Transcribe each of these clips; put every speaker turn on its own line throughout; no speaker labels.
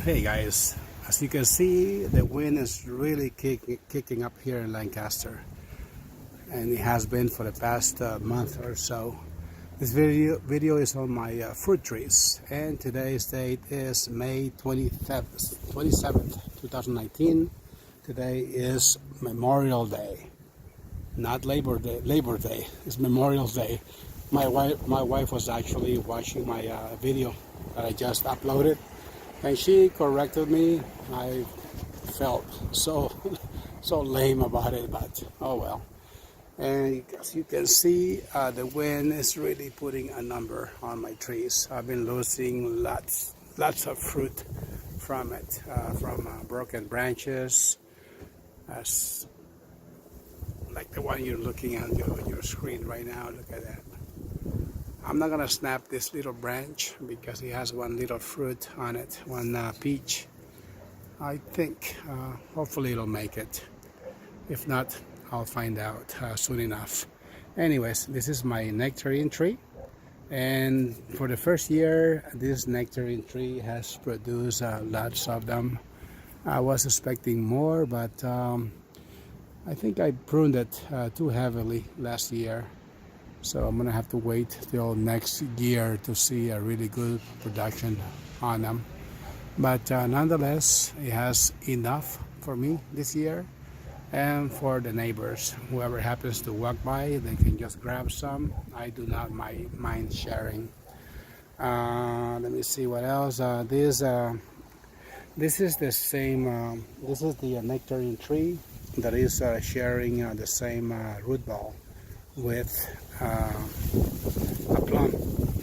Hey guys, as you can see, the wind is really kicking up here in Lancaster, and it has been for the past month or so. This video is on my fruit trees, and today's date is May 27th, 2019. Today is Memorial Day, not Labor Day. Labor Day is Memorial Day. My wife was actually watching my video that I just uploaded, and she corrected me. I felt so lame about it, but oh well. And as you can see, the wind is really putting a number on my trees. I've been losing lots of fruit from it, from broken branches, as like the one you're looking at on your screen right now. Look at that. I'm not gonna snap this little branch because it has one little fruit on it, one peach. I think hopefully it'll make it. If not, I'll find out soon enough. Anyways, this is my nectarine tree, and for the first year this nectarine tree has produced lots of them. I was expecting more, but I think I pruned it too heavily last year. So I'm gonna have to wait till next year to see a really good production on them. But nonetheless, it has enough for me this year, and for the neighbors. Whoever happens to walk by, they can just grab some. I do not mind sharing. Let me see what else. This is the same. This is the nectarine tree that is sharing the same root ball with a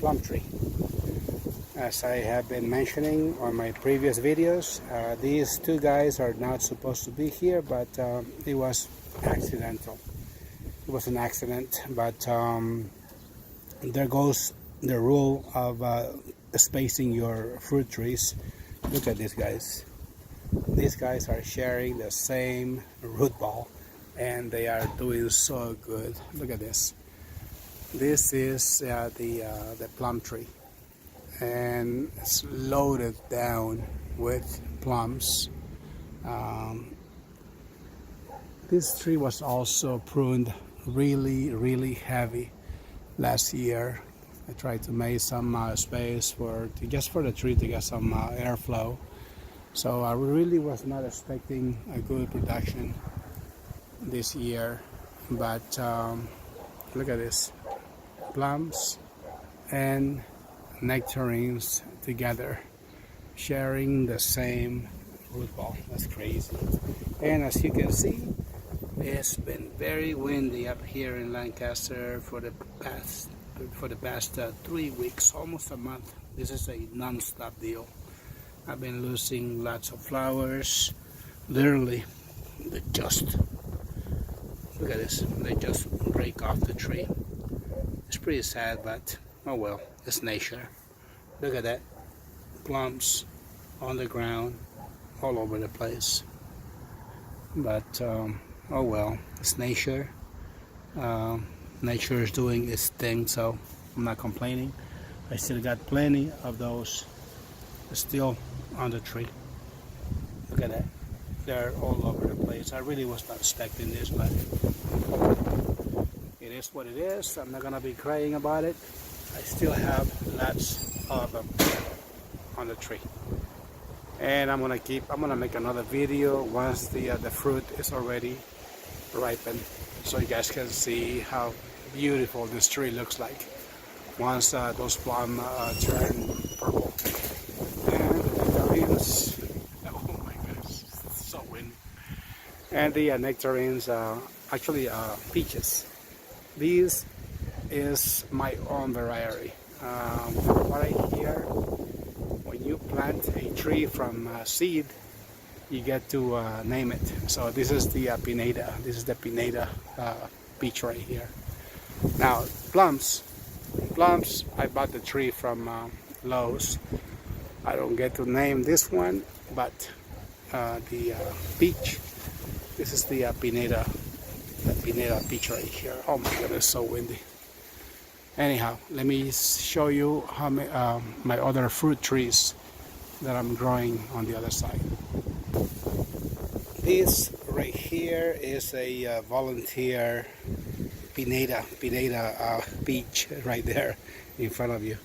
plum tree. As I have been mentioning on my previous videos, these two guys are not supposed to be here, but it was accidental. It was an accident, but there goes the rule of spacing your fruit trees. Look at these guys. These guys are sharing the same root ball, and they are doing so good. Look at this. This is the plum tree, and it's loaded down with plums. This tree was also pruned really heavy last year. I tried to make some space just for the tree to get some airflow. So I really was not expecting a good production this year, but look at this. Plums and nectarines together, sharing the same root ball. That's crazy. And as you can see, it's been very windy up here in Lancaster for the past 3 weeks, almost a month. This is a non-stop deal. I've been losing lots of flowers. Literally, they just, look at this, they just break off the tree. It's pretty sad, but oh well, it's nature. Look at that. Plums on the ground all over the place. But oh well, it's nature. Nature is doing its thing, so I'm not complaining. I still got plenty of those still on the tree. Look at that. They're all over the place. I really was not expecting this, but it is what it is. I'm not gonna be crying about it. I still have lots of them on the tree, and I'm gonna make another video once the fruit is already ripened, so you guys can see how beautiful this tree looks like once those plums turn purple. And the nectarines, oh my goodness, it's so windy. And the nectarines, actually peaches. This is my own variety. From what I hear, when you plant a tree from seed, you get to name it. So this is the Pineda. This is the Pineda peach right here. Now plums, I bought the tree from Lowe's. I don't get to name this one, but the peach, this is the Pineda peach right here. Oh my goodness, so windy. Anyhow, let me show you how my other fruit trees that I'm growing on the other side. This right here is a volunteer Pineda beach right there in front of you.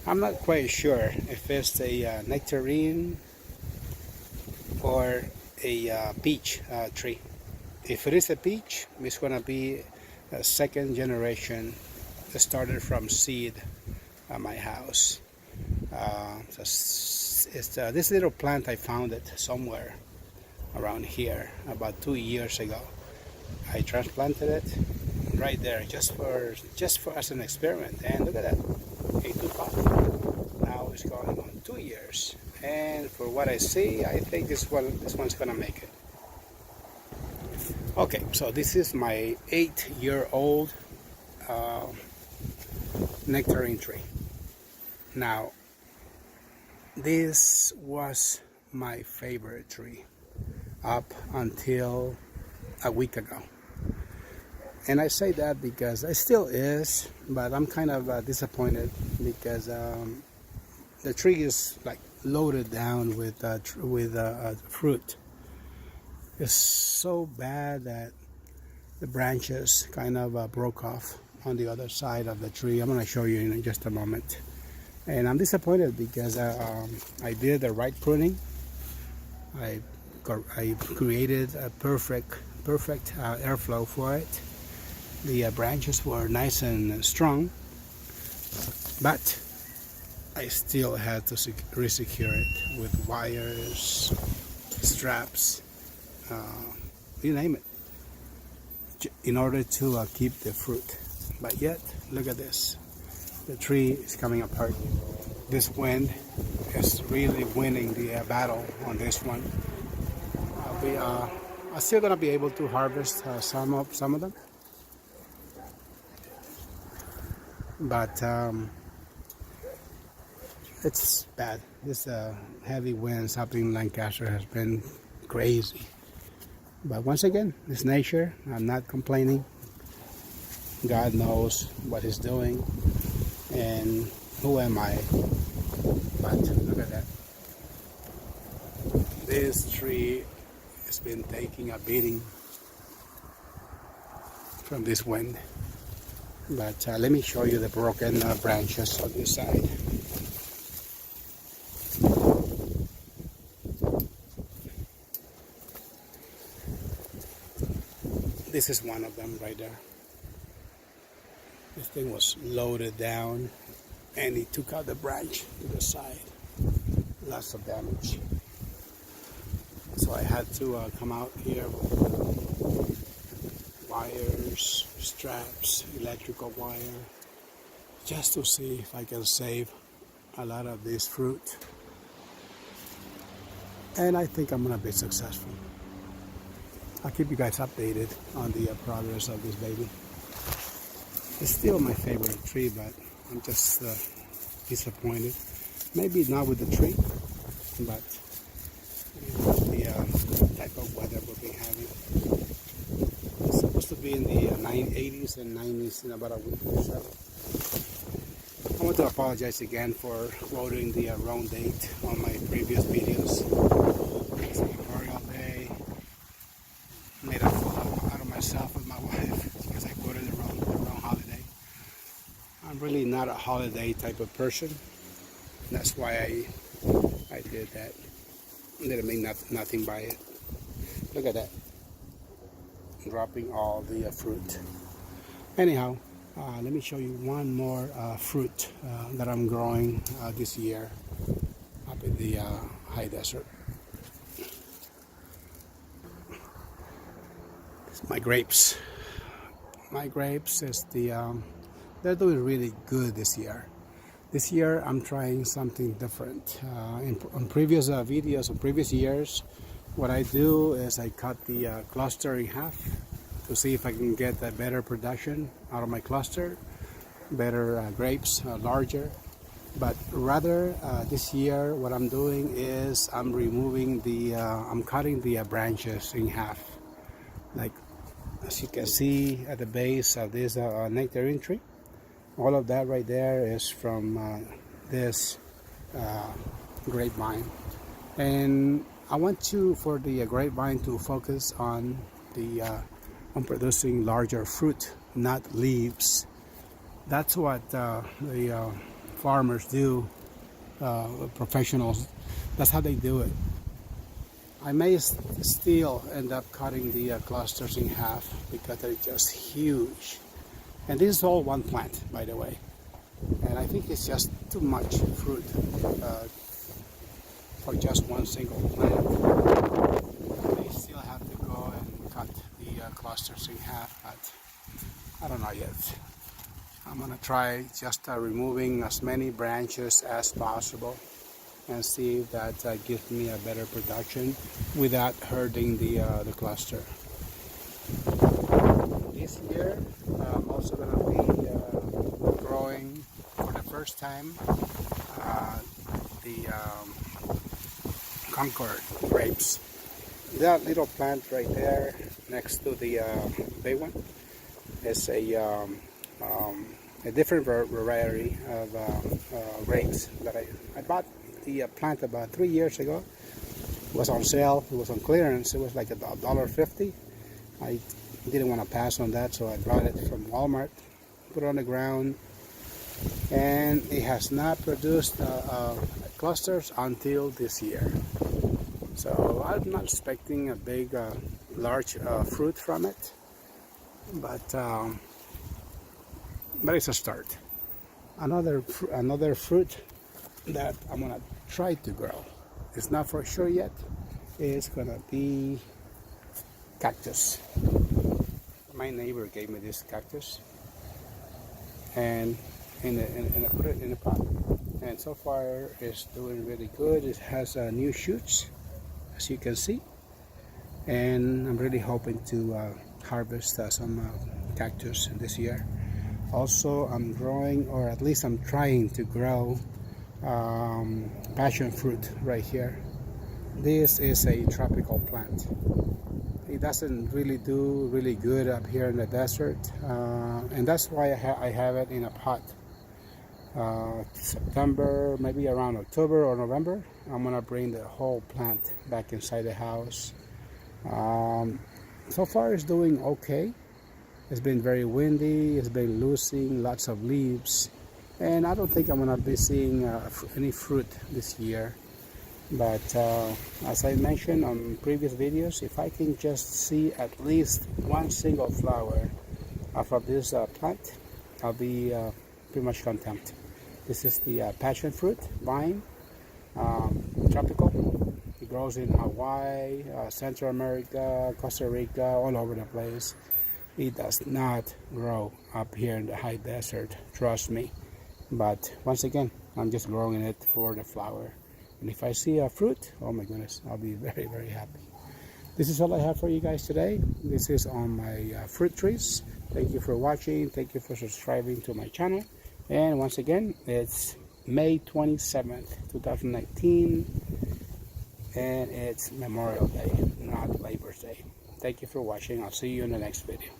I'm not quite sure if it's a nectarine or a peach tree. If it is a peach, it's going to be a second generation that started from seed at my house. This little plant, I found it somewhere around here about 2 years ago. I transplanted it right there just for as an experiment, and look at that, it took off. Now it's going on 2 years, and for what I see, I think this one's gonna make it. Okay, so this is my 8-year-old nectarine tree. Now, this was my favorite tree up until a week ago. And I say that because it still is, but I'm kind of disappointed because the tree is like loaded down with fruit. It's so bad that the branches kind of broke off on the other side of the tree. I'm going to show you in just a moment. And I'm disappointed because I did the right pruning. I created a perfect airflow for it. The branches were nice and strong, but I still had to resecure it with wires, straps, you name it, in order to keep the fruit. But yet, look at this. The tree is coming apart. This wind is really winning the battle on this one. I'm still gonna be able to harvest some of them, but it's bad. This heavy winds up in Lancaster has been crazy. But once again, it's nature. I'm not complaining. God knows what He's doing, and who am I? But look at that. This tree has been taking a beating from this wind. But let me show you the broken branches on this side. This is one of them right there. This thing was loaded down and he took out the branch to the side. Lots of damage. So I had to come out here with wires, straps, electrical wire, just to see if I can save a lot of this fruit. And I think I'm gonna be successful. I'll keep you guys updated on the progress of this baby. It's still my favorite tree, but I'm just disappointed. Maybe not with the tree, but with the type of weather we'll be having. It's supposed to be in the 80s and 90s in about a week or so. I want to apologize again for quoting the wrong date on my previous videos. It's Memorial Day. Made a fool out of myself with my wife because I quoted the wrong holiday. I'm really not a holiday type of person. That's why I did that. I didn't make nothing by it. Look at that. Dropping all the fruit. Anyhow, let me show you one more fruit that I'm growing this year up in the high desert. My grapes. My grapes is they're doing really good this year. This year I'm trying something different. On previous videos, on previous years, what I do is I cut the cluster in half to see if I can get a better production out of my cluster, better grapes, larger. But rather this year what I'm doing is I'm removing I'm cutting the branches in half. Like, as you can see at the base of this nectarine tree, all of that right there is from this grapevine. And I want to, for the grapevine, to focus on the on producing larger fruit, not leaves. That's what the farmers do, professionals. That's how they do it. I may still end up cutting the clusters in half because they're just huge. And this is all one plant, by the way. And I think it's just too much fruit for just one single plant. I still have to go and cut the clusters in half, but I don't know yet. I'm gonna try just removing as many branches as possible and see if that gives me a better production without hurting the cluster. This year I'm also going to be growing for the first time the Concord grapes. That little plant right there next to the big one is a different variety of grapes that I bought the plant about 3 years ago. It was on sale, it was on clearance, it was like $1.50. I didn't want to pass on that, so I brought it from Walmart, put it on the ground, and it has not produced clusters until this year. So I'm not expecting a big, large fruit from it, but it's a start. Another fruit that I'm gonna try to grow, it's not for sure yet, it's gonna be cactus. My neighbor gave me this cactus, and I put it in a pot, and so far it's doing really good. It has new shoots, as you can see, and I'm really hoping to harvest some cactus this year. Also, I'm growing, or at least I'm trying to grow passion fruit right here. This is a tropical plant. It doesn't really do really good up here in the desert, and that's why I have it in a pot. September, maybe around October or November, I'm gonna bring the whole plant back inside the house. So far it's doing okay. It's been very windy, it's been losing lots of leaves, and I don't think I'm gonna be seeing any fruit this year. But as I mentioned on previous videos, if I can just see at least one single flower off of this plant, I'll be pretty much content. This is the passion fruit vine, tropical. It grows in Hawaii, Central America, Costa Rica, all over the place. It does not grow up here in the high desert, trust me. But once again, I'm just growing it for the flower. And if I see a fruit, oh my goodness, I'll be very, very happy. This is all I have for you guys today. This is on my fruit trees. Thank you for watching. Thank you for subscribing to my channel. And once again, it's May 27th, 2019. And it's Memorial Day, not Labor Day. Thank you for watching. I'll see you in the next video.